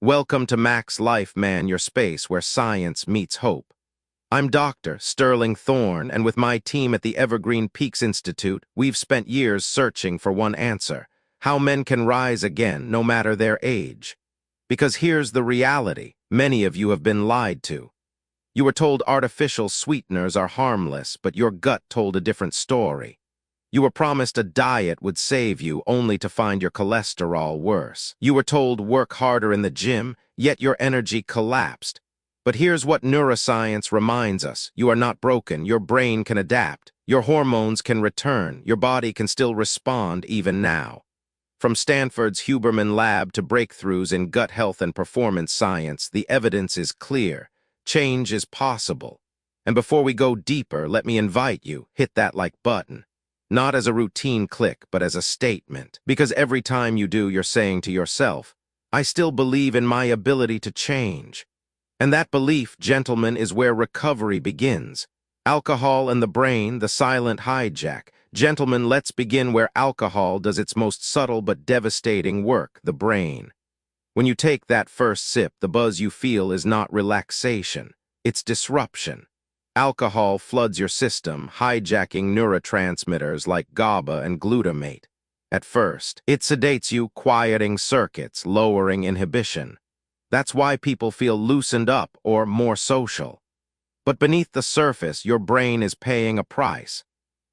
Welcome to MaxLife Man, your space where science meets hope. I'm Dr. Sterling Thorne, and with my team at the Evergreen Peaks Institute, we've spent years searching for one answer: how men can rise again, no matter their age. Because here's the reality: many of you have been lied to. You were told artificial sweeteners are harmless, but your gut told a different story. You were promised a diet would save you, only to find your cholesterol worse. You were told work harder in the gym, yet your energy collapsed. But here's what neuroscience reminds us: you are not broken, your brain can adapt, your hormones can return, your body can still respond even now. From Stanford's Huberman lab to breakthroughs in gut health and performance science, the evidence is clear. Change is possible. And before we go deeper, let me invite you, hit that like button. Not as a routine click, but as a statement. Because every time you do, you're saying to yourself, I still believe in my ability to change. And that belief, gentlemen, is where recovery begins. Alcohol and the brain, the silent hijack. Gentlemen, let's begin where alcohol does its most subtle but devastating work, the brain. When you take that first sip, the buzz you feel is not relaxation, it's disruption. Alcohol floods your system, hijacking neurotransmitters like GABA and glutamate. At first, it sedates you, quieting circuits, lowering inhibition. That's why people feel loosened up or more social. But beneath the surface, your brain is paying a price.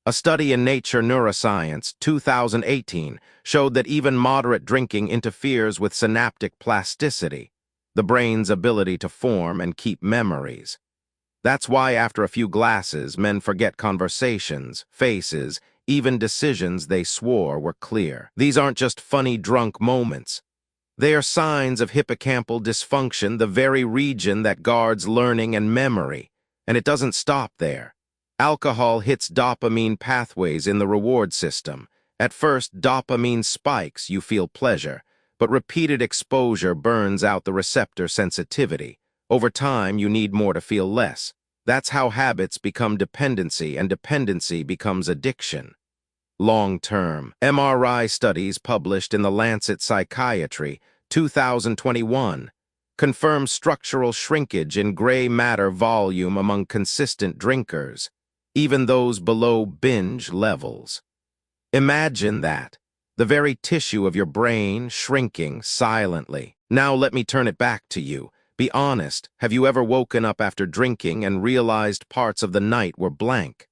A study in Nature Neuroscience, 2018, showed that even moderate drinking interferes with synaptic plasticity, the brain's ability to form and keep memories. That's why after a few glasses, men forget conversations, faces, even decisions they swore were clear. These aren't just funny drunk moments. They are signs of hippocampal dysfunction, the very region that guards learning and memory. And it doesn't stop there. Alcohol hits dopamine pathways in the reward system. At first, dopamine spikes, you feel pleasure, but repeated exposure burns out the receptor sensitivity. Over time, you need more to feel less. That's how habits become dependency, and dependency becomes addiction. Long-term MRI studies published in The Lancet Psychiatry, 2021, confirm structural shrinkage in gray matter volume among consistent drinkers, even those below binge levels. Imagine that, the very tissue of your brain shrinking silently. Now let me turn it back to you. Be honest, have you ever woken up after drinking and realized parts of the night were blank?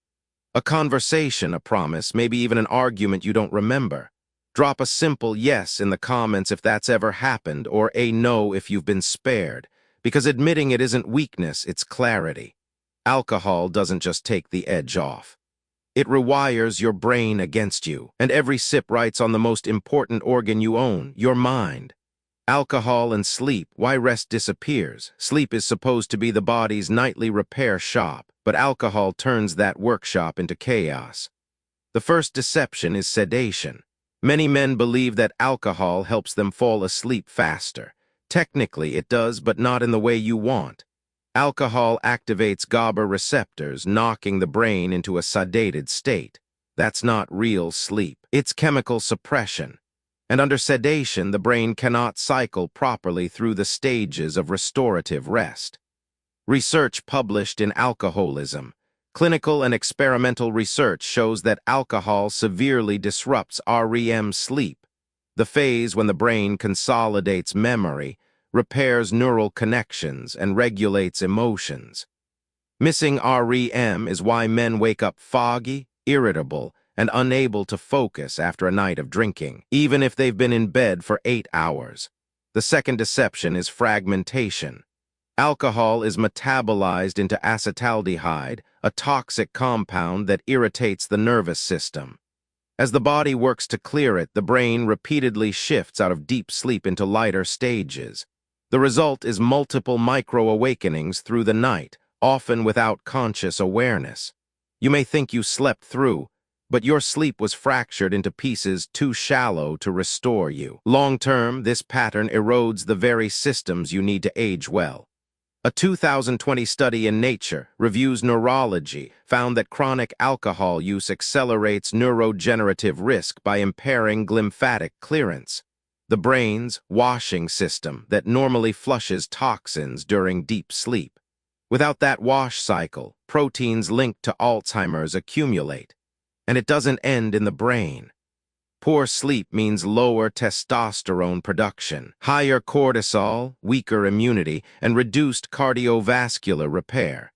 A conversation, a promise, maybe even an argument you don't remember. Drop a simple yes in the comments if that's ever happened, or a no if you've been spared, because admitting it isn't weakness, it's clarity. Alcohol doesn't just take the edge off. It rewires your brain against you, and every sip writes on the most important organ you own, your mind. Alcohol and sleep, why rest disappears. Sleep is supposed to be the body's nightly repair shop, but alcohol turns that workshop into chaos. The first deception is sedation. Many men believe that alcohol helps them fall asleep faster. Technically, it does, but not in the way you want. Alcohol activates GABA receptors, knocking the brain into a sedated state. That's not real sleep. It's chemical suppression. And under sedation, the brain cannot cycle properly through the stages of restorative rest. Research published in Alcoholism. Clinical and experimental research shows that alcohol severely disrupts REM sleep, the phase when the brain consolidates memory, repairs neural connections, and regulates emotions. Missing REM is why men wake up foggy, irritable, and unable to focus after a night of drinking, even if they've been in bed for 8 hours. The second deception is fragmentation. Alcohol is metabolized into acetaldehyde, a toxic compound that irritates the nervous system. As the body works to clear it, the brain repeatedly shifts out of deep sleep into lighter stages. The result is multiple micro-awakenings through the night, often without conscious awareness. You may think you slept through, but your sleep was fractured into pieces too shallow to restore you. Long-term, this pattern erodes the very systems you need to age well. A 2020 study in Nature, Reviews Neurology, found that chronic alcohol use accelerates neurodegenerative risk by impairing glymphatic clearance. the brain's washing system that normally flushes toxins during deep sleep. Without that wash cycle, proteins linked to Alzheimer's accumulate, and it doesn't end in the brain. Poor sleep means lower testosterone production, higher cortisol, weaker immunity, and reduced cardiovascular repair.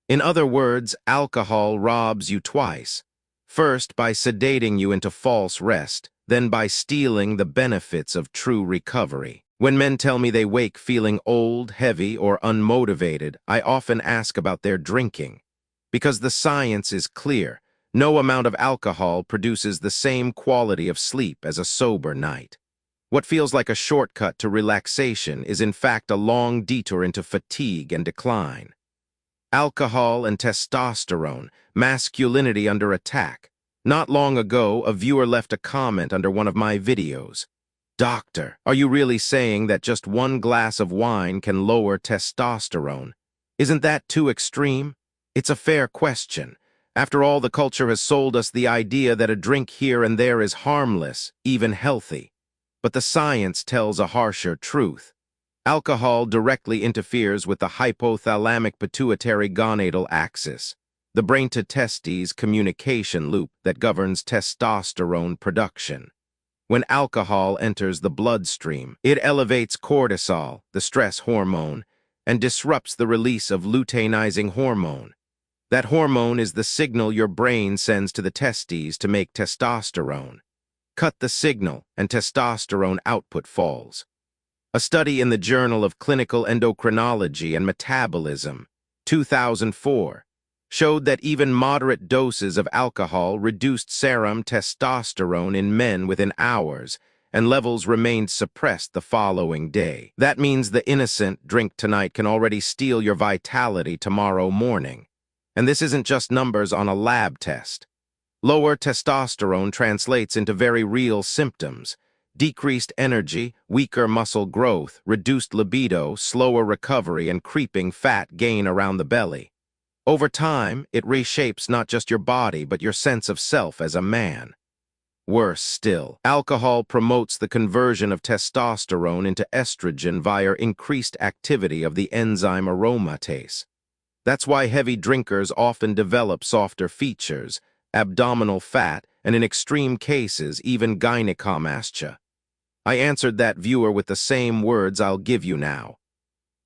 In other words, alcohol robs you twice. First, by sedating you into false rest, then by stealing the benefits of true recovery. When men tell me they wake feeling old, heavy, or unmotivated, I often ask about their drinking. Because the science is clear, no amount of alcohol produces the same quality of sleep as a sober night. What feels like a shortcut to relaxation is in fact a long detour into fatigue and decline. Alcohol and testosterone, masculinity under attack. Not long ago, a viewer left a comment under one of my videos. "Doctor, are you really saying that just one glass of wine can lower testosterone? Isn't that too extreme?" It's a fair question. After all, the culture has sold us the idea that a drink here and there is harmless, even healthy. But the science tells a harsher truth. Alcohol directly interferes with the hypothalamic-pituitary gonadal axis, the brain-to-testes communication loop that governs testosterone production. When alcohol enters the bloodstream, it elevates cortisol, the stress hormone, and disrupts the release of luteinizing hormone. That hormone is the signal your brain sends to the testes to make testosterone. Cut the signal, and testosterone output falls. A study in the Journal of Clinical Endocrinology and Metabolism, 2004, showed that even moderate doses of alcohol reduced serum testosterone in men within hours, and levels remained suppressed the following day. That means the innocent drink tonight can already steal your vitality tomorrow morning. And this isn't just numbers on a lab test. Lower testosterone translates into very real symptoms: decreased energy, weaker muscle growth, reduced libido, slower recovery, and creeping fat gain around the belly. Over time, it reshapes not just your body, but your sense of self as a man. Worse still, alcohol promotes the conversion of testosterone into estrogen via increased activity of the enzyme aromatase. That's why heavy drinkers often develop softer features, abdominal fat, and in extreme cases, even gynecomastia. I answered that viewer with the same words I'll give you now.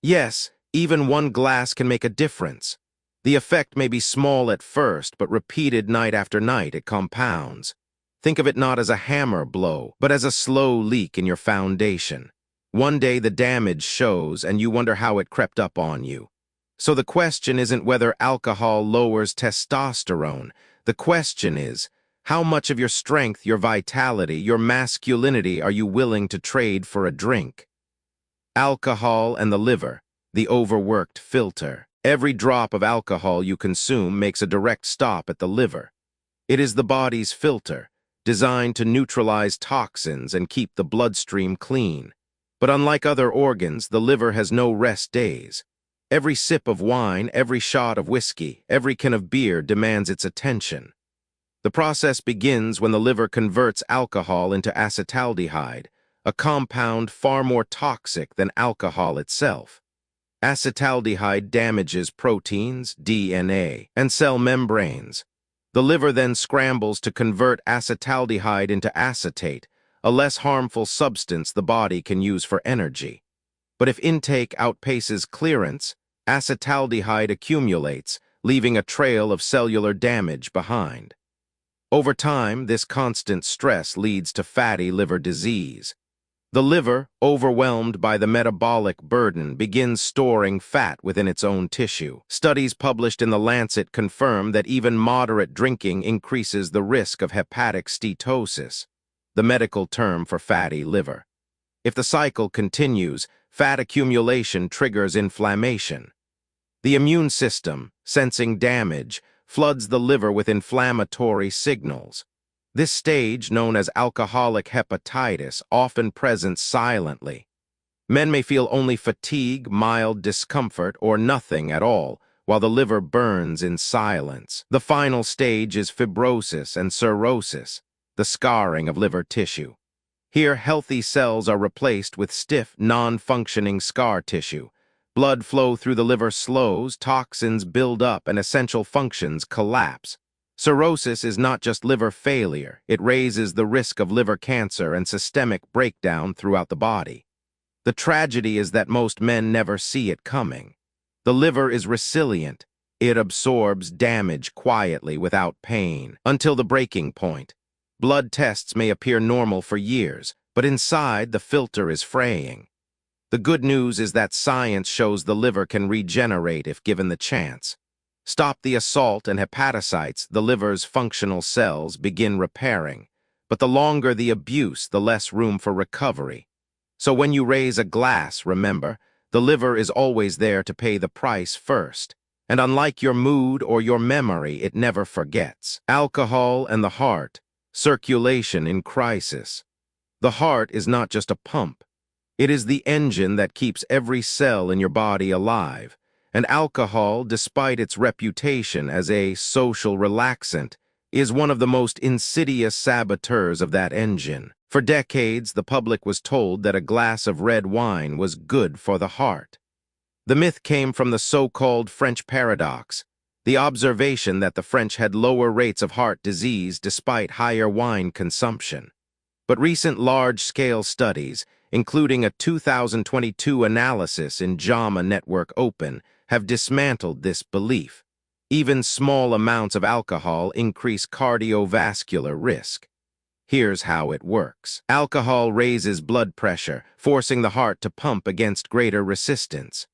Yes, even one glass can make a difference. The effect may be small at first, but repeated night after night, it compounds. Think of it not as a hammer blow, but as a slow leak in your foundation. One day the damage shows, and you wonder how it crept up on you. So the question isn't whether alcohol lowers testosterone. The question is, how much of your strength, your vitality, your masculinity are you willing to trade for a drink? Alcohol and the liver, the overworked filter. Every drop of alcohol you consume makes a direct stop at the liver. It is the body's filter, designed to neutralize toxins and keep the bloodstream clean. But unlike other organs, the liver has no rest days. Every sip of wine, every shot of whiskey, every can of beer demands its attention. The process begins when the liver converts alcohol into acetaldehyde, a compound far more toxic than alcohol itself. Acetaldehyde damages proteins, DNA, and cell membranes. The liver then scrambles to convert acetaldehyde into acetate, a less harmful substance the body can use for energy. But if intake outpaces clearance, acetaldehyde accumulates, leaving a trail of cellular damage behind. Over time, this constant stress leads to fatty liver disease. The liver, overwhelmed by the metabolic burden, begins storing fat within its own tissue. Studies published in The Lancet confirm that even moderate drinking increases the risk of hepatic steatosis, the medical term for fatty liver. If the cycle continues, fat accumulation triggers inflammation. The immune system, sensing damage, floods the liver with inflammatory signals. This stage, known as alcoholic hepatitis, often presents silently. Men may feel only fatigue, mild discomfort, or nothing at all, while the liver burns in silence. The final stage is fibrosis and cirrhosis, the scarring of liver tissue. Here, healthy cells are replaced with stiff, non-functioning scar tissue. Blood flow through the liver slows, toxins build up, and essential functions collapse. Cirrhosis is not just liver failure, it raises the risk of liver cancer and systemic breakdown throughout the body. The tragedy is that most men never see it coming. The liver is resilient. It absorbs damage quietly without pain, until the breaking point. Blood tests may appear normal for years, but inside the filter is fraying. The good news is that science shows the liver can regenerate if given the chance. Stop the assault and hepatocytes, the liver's functional cells begin repairing. But the longer the abuse, the less room for recovery. So when you raise a glass, remember, the liver is always there to pay the price first. And unlike your mood or your memory, it never forgets. Alcohol and the heart. Circulation in crisis. The heart is not just a pump. It is the engine that keeps every cell in your body alive. And alcohol, despite its reputation as a social relaxant, is one of the most insidious saboteurs of that engine. For decades, the public was told that a glass of red wine was good for the heart. The myth came from the so-called French paradox, the observation that the French had lower rates of heart disease despite higher wine consumption. But recent large-scale studies, including a 2022 analysis in JAMA Network Open, have dismantled this belief. Even small amounts of alcohol increase cardiovascular risk. Here's how it works. Alcohol raises blood pressure, forcing the heart to pump against greater resistance.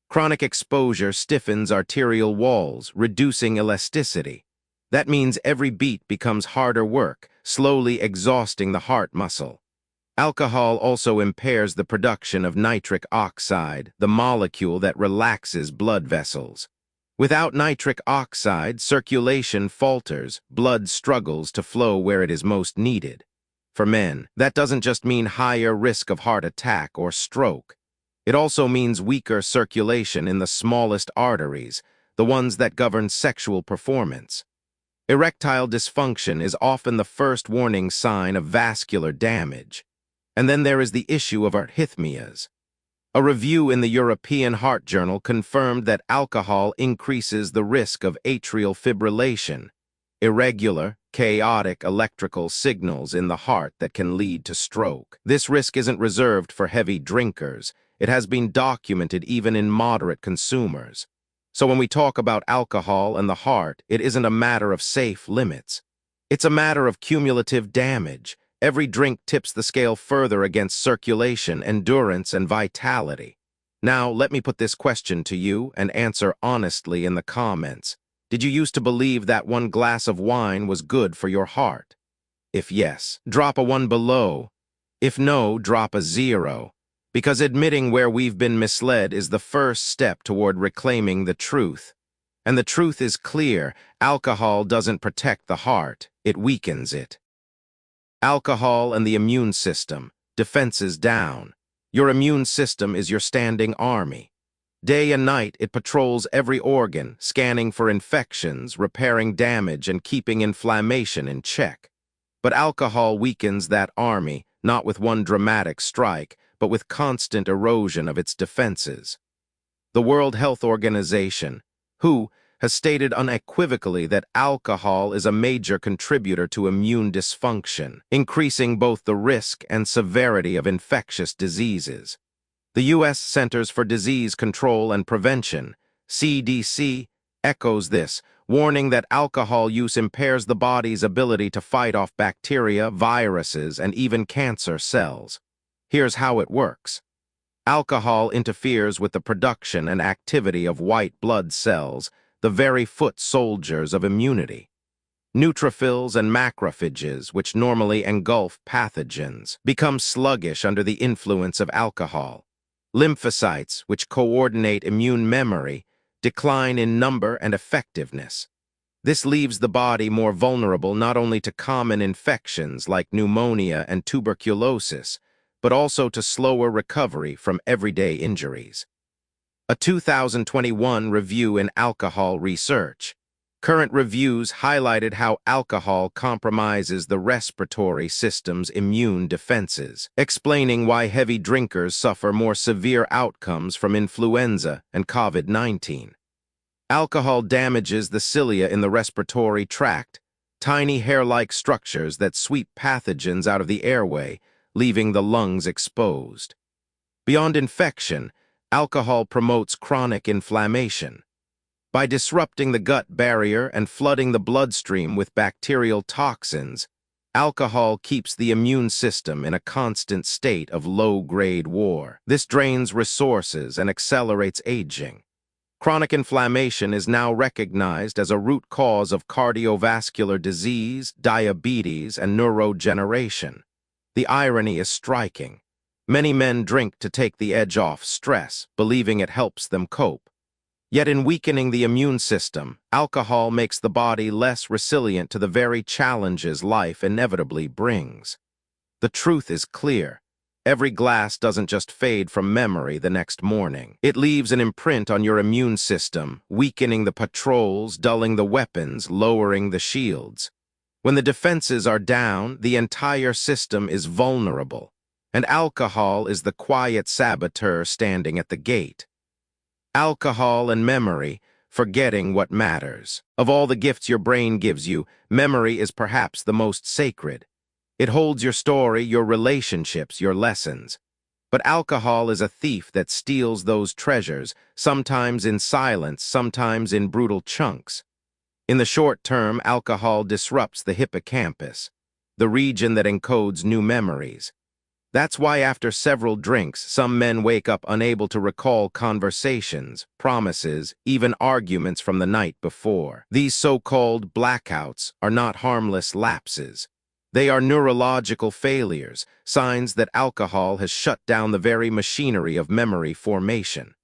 Chronic exposure stiffens arterial walls, reducing elasticity. That means every beat becomes harder work, slowly exhausting the heart muscle. Alcohol also impairs the production of nitric oxide, the molecule that relaxes blood vessels. Without nitric oxide, circulation falters, blood struggles to flow where it is most needed. For men, that doesn't just mean higher risk of heart attack or stroke. It also means weaker circulation in the smallest arteries, the ones that govern sexual performance. Erectile dysfunction is often the first warning sign of vascular damage. And then there is the issue of arrhythmias. A review in the European Heart Journal confirmed that alcohol increases the risk of atrial fibrillation, irregular, chaotic electrical signals in the heart that can lead to stroke. This risk isn't reserved for heavy drinkers. It has been documented even in moderate consumers. So when we talk about alcohol and the heart, it isn't a matter of safe limits. It's a matter of cumulative damage. Every drink tips the scale further against circulation, endurance, and vitality. Now, let me put this question to you and answer honestly in the comments. Did you used to believe that one glass of wine was good for your heart? If yes, drop a 1 below. If no, drop a 0. Because admitting where we've been misled is the first step toward reclaiming the truth. And the truth is clear: alcohol doesn't protect the heart, it weakens it. Alcohol and the immune system, defenses down. Your immune system is your standing army. Day and night, it patrols every organ, scanning for infections, repairing damage, and keeping inflammation in check. But alcohol weakens that army, not with one dramatic strike, but with constant erosion of its defenses. The World Health Organization, WHO, has stated unequivocally that alcohol is a major contributor to immune dysfunction, increasing both the risk and severity of infectious diseases. The U.S. Centers for Disease Control and Prevention, CDC, echoes this, warning that alcohol use impairs the body's ability to fight off bacteria, viruses, and even cancer cells. Here's how it works. Alcohol interferes with the production and activity of white blood cells, the very foot soldiers of immunity. Neutrophils and macrophages, which normally engulf pathogens, become sluggish under the influence of alcohol. Lymphocytes, which coordinate immune memory, decline in number and effectiveness. This leaves the body more vulnerable not only to common infections like pneumonia and tuberculosis, but also to slower recovery from everyday injuries. A 2021 review in Alcohol Research, Current reviews highlighted how alcohol compromises the respiratory system's immune defenses, explaining why heavy drinkers suffer more severe outcomes from influenza and COVID-19. Alcohol damages the cilia in the respiratory tract, tiny hair-like structures that sweep pathogens out of the airway, leaving the lungs exposed. Beyond infection, alcohol promotes chronic inflammation. By disrupting the gut barrier and flooding the bloodstream with bacterial toxins, alcohol keeps the immune system in a constant state of low-grade war. This drains resources and accelerates aging. Chronic inflammation is now recognized as a root cause of cardiovascular disease, diabetes, and neurodegeneration. The irony is striking. Many men drink to take the edge off stress, believing it helps them cope. Yet in weakening the immune system, alcohol makes the body less resilient to the very challenges life inevitably brings. The truth is clear. Every glass doesn't just fade from memory the next morning. It leaves an imprint on your immune system, weakening the patrols, dulling the weapons, lowering the shields. When the defenses are down, the entire system is vulnerable, and alcohol is the quiet saboteur standing at the gate. Alcohol and memory, forgetting what matters. Of all the gifts your brain gives you, memory is perhaps the most sacred. It holds your story, your relationships, your lessons. But alcohol is a thief that steals those treasures, sometimes in silence, sometimes in brutal chunks. In the short term, alcohol disrupts the hippocampus, the region that encodes new memories. That's why after several drinks, some men wake up unable to recall conversations, promises, even arguments from the night before. These so-called blackouts are not harmless lapses. They are neurological failures, signs that alcohol has shut down the very machinery of memory formation.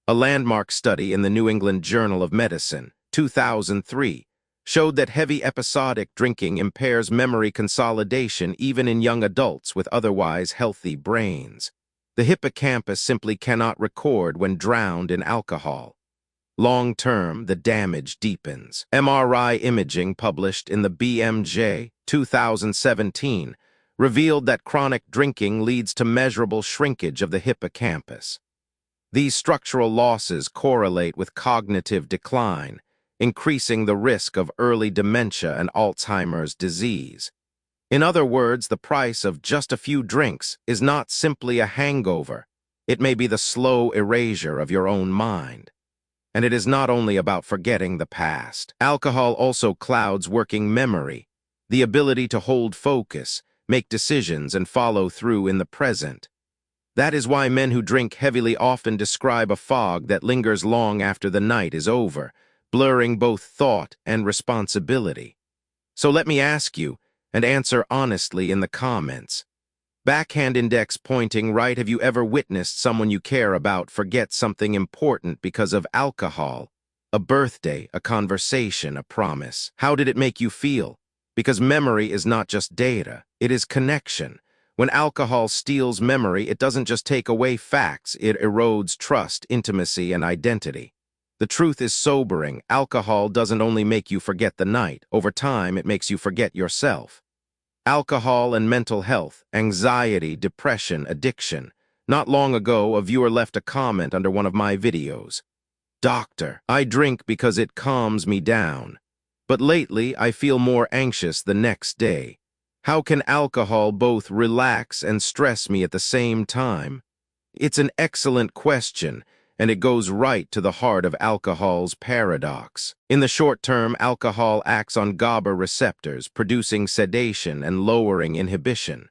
A landmark study in the New England Journal of Medicine, 2003, showed that heavy episodic drinking impairs memory consolidation even in young adults with otherwise healthy brains. The hippocampus simply cannot record when drowned in alcohol. Long-term, the damage deepens. MRI imaging published in the BMJ 2017 revealed that chronic drinking leads to measurable shrinkage of the hippocampus. These structural losses correlate with cognitive decline, increasing the risk of early dementia and Alzheimer's disease. In other words, the price of just a few drinks is not simply a hangover. It may be the slow erasure of your own mind. And it is not only about forgetting the past. Alcohol also clouds working memory, the ability to hold focus, make decisions, and follow through in the present. That is why men who drink heavily often describe a fog that lingers long after the night is over, blurring both thought and responsibility. So let me ask you, and answer honestly in the comments. Backhand index pointing right, have you ever witnessed someone you care about forget something important because of alcohol? A birthday, a conversation, a promise. How did it make you feel? Because memory is not just data, it is connection. When alcohol steals memory, it doesn't just take away facts, it erodes trust, intimacy, and identity. The truth is sobering. Alcohol doesn't only make you forget the night. Over time, it makes you forget yourself. Alcohol and mental health, anxiety, depression, addiction. Not long ago, a viewer left a comment under one of my videos. "Doctor, I drink because it calms me down. But lately, I feel more anxious the next day. How can alcohol both relax and stress me at the same time?" It's an excellent question, and it goes right to the heart of alcohol's paradox. In the short term, alcohol acts on GABA receptors, producing sedation and lowering inhibition.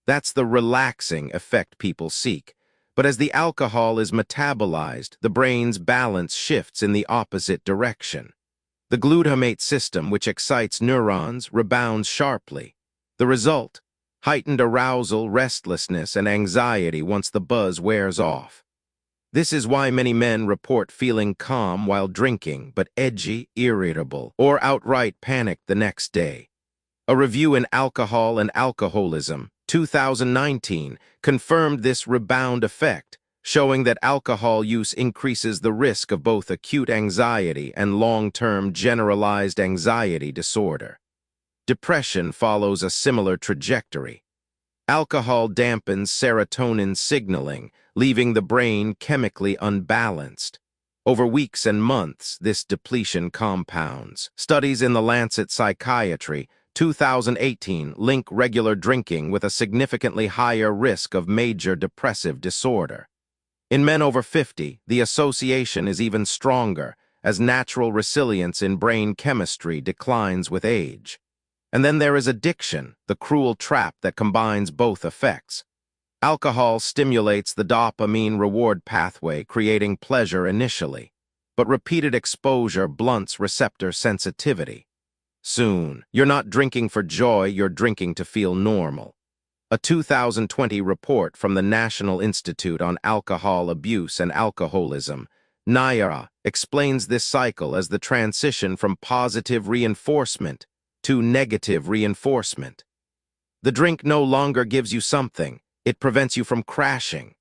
That's the relaxing effect people seek. But as the alcohol is metabolized, the brain's balance shifts in the opposite direction. The glutamate system, which excites neurons, rebounds sharply. The result? Heightened arousal, restlessness, and anxiety once the buzz wears off. This is why many men report feeling calm while drinking, but edgy, irritable, or outright panicked the next day. A review in Alcohol and Alcoholism, 2019, confirmed this rebound effect, showing that alcohol use increases the risk of both acute anxiety and long-term generalized anxiety disorder. Depression follows a similar trajectory. Alcohol dampens serotonin signaling, leaving the brain chemically unbalanced. Over weeks and months, this depletion compounds. Studies in the Lancet Psychiatry, 2018, link regular drinking with a significantly higher risk of major depressive disorder. In men over 50, the association is even stronger, as natural resilience in brain chemistry declines with age. And then there is addiction, the cruel trap that combines both effects. Alcohol stimulates the dopamine reward pathway, creating pleasure initially, but repeated exposure blunts receptor sensitivity. Soon, you're not drinking for joy, you're drinking to feel normal. A 2020 report from the National Institute on Alcohol Abuse and Alcoholism, NIAA, explains this cycle as the transition from positive reinforcement to negative reinforcement. The drink no longer gives you something, it prevents you from crashing.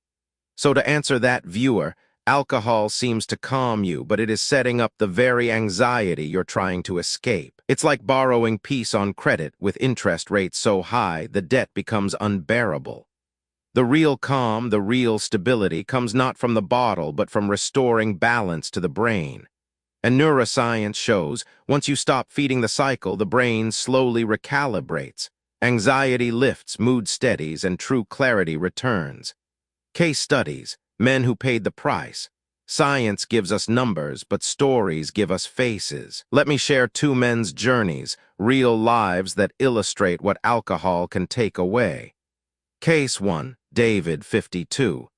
So to answer that, viewer, alcohol seems to calm you, but it is setting up the very anxiety you're trying to escape. It's like borrowing peace on credit with interest rates so high the debt becomes unbearable. The real calm, the real stability comes not from the bottle but from restoring balance to the brain. And neuroscience shows, once you stop feeding the cycle, the brain slowly recalibrates. Anxiety lifts, mood steadies, and true clarity returns. Case studies, men who paid the price. Science gives us numbers, but stories give us faces. Let me share two men's journeys, real lives that illustrate what alcohol can take away. Case 1, David, 52.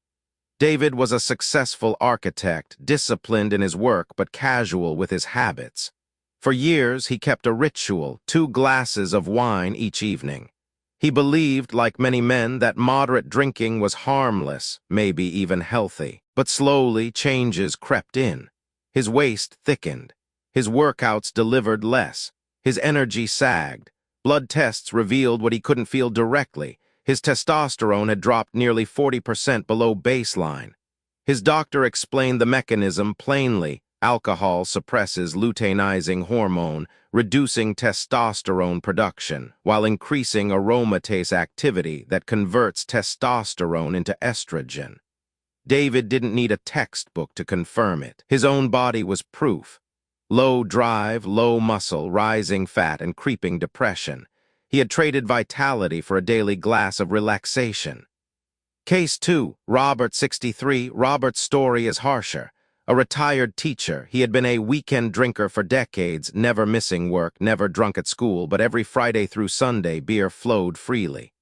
David was a successful architect, disciplined in his work but casual with his habits. For years, he kept a ritual, 2 glasses of wine each evening. He believed, like many men, that moderate drinking was harmless, maybe even healthy. But slowly, changes crept in. His waist thickened. His workouts delivered less. His energy sagged. Blood tests revealed what he couldn't feel directly. His testosterone had dropped nearly 40% below baseline. His doctor explained the mechanism plainly. Alcohol suppresses luteinizing hormone, reducing testosterone production, while increasing aromatase activity that converts testosterone into estrogen. David didn't need a textbook to confirm it. His own body was proof. Low drive, low muscle, rising fat, and creeping depression. He had traded vitality for a daily glass of relaxation. Case 2, Robert, 63. Robert's story is harsher. A retired teacher, he had been a weekend drinker for decades, never missing work, never drunk at school, but every Friday through Sunday beer flowed freely.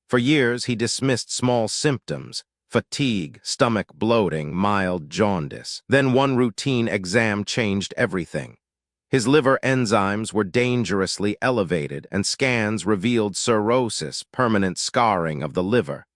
For years, he dismissed small symptoms, fatigue, stomach bloating, mild jaundice. Then one routine exam changed everything. His liver enzymes were dangerously elevated, and scans revealed cirrhosis, permanent scarring of the liver.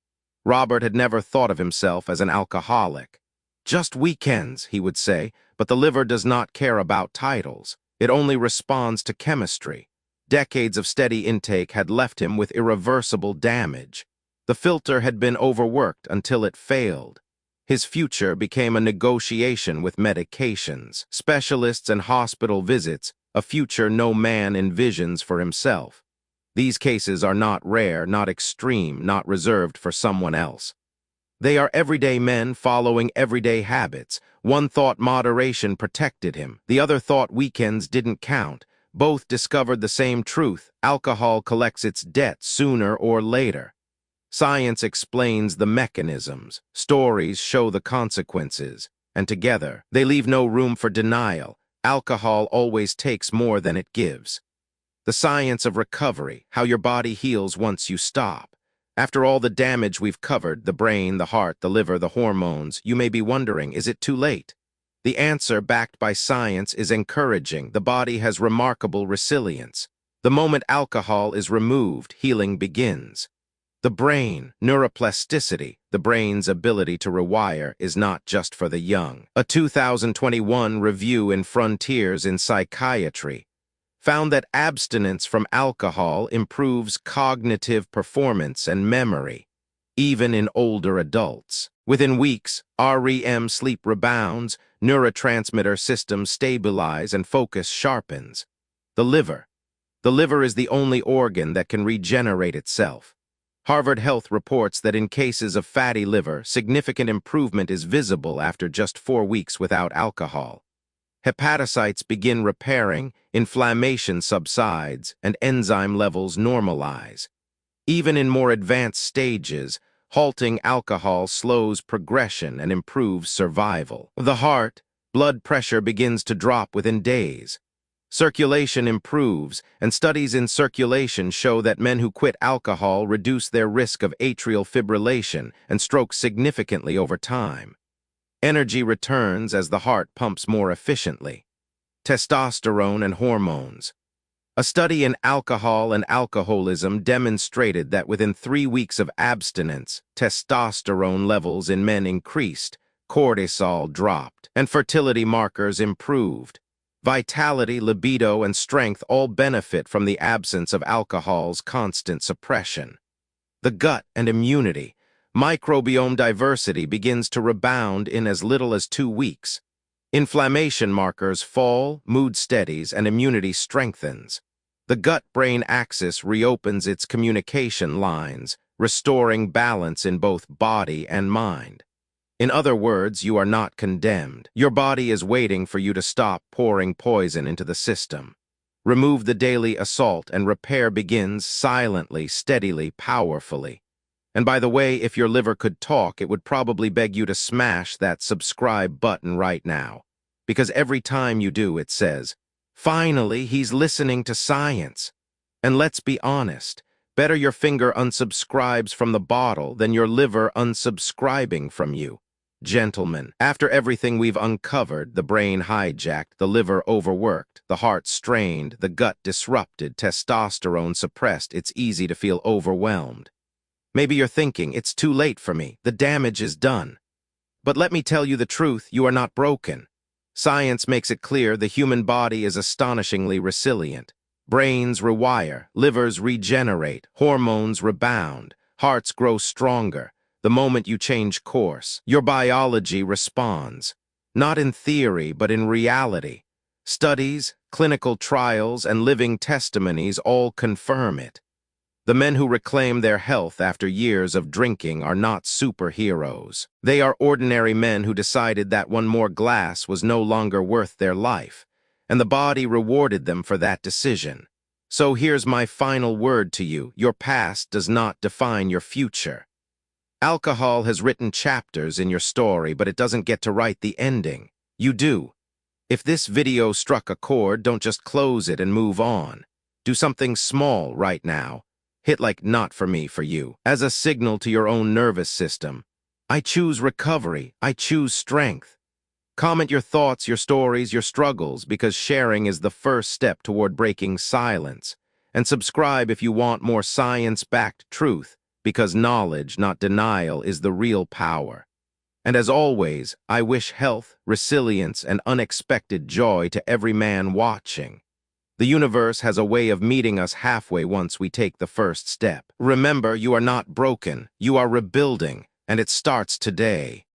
Robert had never thought of himself as an alcoholic. Just weekends, he would say, but the liver does not care about titles. It only responds to chemistry. Decades of steady intake had left him with irreversible damage. The filter had been overworked until it failed. His future became a negotiation with medications, specialists, and hospital visits, a future no man envisions for himself. These cases are not rare, not extreme, not reserved for someone else. They are everyday men following everyday habits. One thought moderation protected him. The other thought weekends didn't count. Both discovered the same truth: alcohol collects its debt sooner or later. Science explains the mechanisms. Stories show the consequences. And together, they leave no room for denial. Alcohol always takes more than it gives. The science of recovery, how your body heals once you stop. After all the damage we've covered, the brain, the heart, the liver, the hormones, you may be wondering, is it too late? The answer, backed by science, is encouraging. The body has remarkable resilience. The moment alcohol is removed, healing begins. The brain, neuroplasticity, the brain's ability to rewire, is not just for the young. A 2021 review in Frontiers in Psychiatry found that abstinence from alcohol improves cognitive performance and memory, even in older adults. Within weeks, REM sleep rebounds, neurotransmitter systems stabilize, and focus sharpens. The liver. The liver is the only organ that can regenerate itself. Harvard Health reports that in cases of fatty liver, significant improvement is visible after just 4 weeks without alcohol. Hepatocytes begin repairing, inflammation subsides, and enzyme levels normalize. Even in more advanced stages, halting alcohol slows progression and improves survival. The heart, blood pressure begins to drop within days. Circulation improves, and studies in circulation show that men who quit alcohol reduce their risk of atrial fibrillation and stroke significantly over time. Energy returns as the heart pumps more efficiently. Testosterone and hormones. A study in alcohol and alcoholism demonstrated that within 3 weeks of abstinence, testosterone levels in men increased, cortisol dropped, and fertility markers improved. Vitality, libido, and strength all benefit from the absence of alcohol's constant suppression. The gut and immunity. Microbiome diversity begins to rebound in as little as 2 weeks. Inflammation markers fall, mood steadies, and immunity strengthens. The gut-brain axis reopens its communication lines, restoring balance in both body and mind. In other words, you are not condemned. Your body is waiting for you to stop pouring poison into the system. Remove the daily assault and repair begins silently, steadily, powerfully. And by the way, if your liver could talk, it would probably beg you to smash that subscribe button right now. Because every time you do, it says, "Finally, he's listening to science." And let's be honest, better your finger unsubscribes from the bottle than your liver unsubscribing from you. Gentlemen, after everything we've uncovered, the brain hijacked, the liver overworked, the heart strained, the gut disrupted, testosterone suppressed, it's easy to feel overwhelmed. Maybe you're thinking, it's too late for me, the damage is done. But let me tell you the truth, you are not broken. Science makes it clear the human body is astonishingly resilient. Brains rewire, livers regenerate, hormones rebound, hearts grow stronger. The moment you change course, your biology responds. Not in theory, but in reality. Studies, clinical trials, and living testimonies all confirm it. The men who reclaim their health after years of drinking are not superheroes. They are ordinary men who decided that one more glass was no longer worth their life, and the body rewarded them for that decision. So here's my final word to you. Your past does not define your future. Alcohol has written chapters in your story, but it doesn't get to write the ending. You do. If this video struck a chord, don't just close it and move on. Do something small right now. Hit like "not for me, for you," as a signal to your own nervous system. I choose recovery. I choose strength. Comment your thoughts, your stories, your struggles, because sharing is the first step toward breaking silence. And subscribe if you want more science-backed truth, because knowledge, not denial, is the real power. And as always, I wish health, resilience, and unexpected joy to every man watching. The universe has a way of meeting us halfway once we take the first step. Remember, you are not broken, you are rebuilding, and it starts today.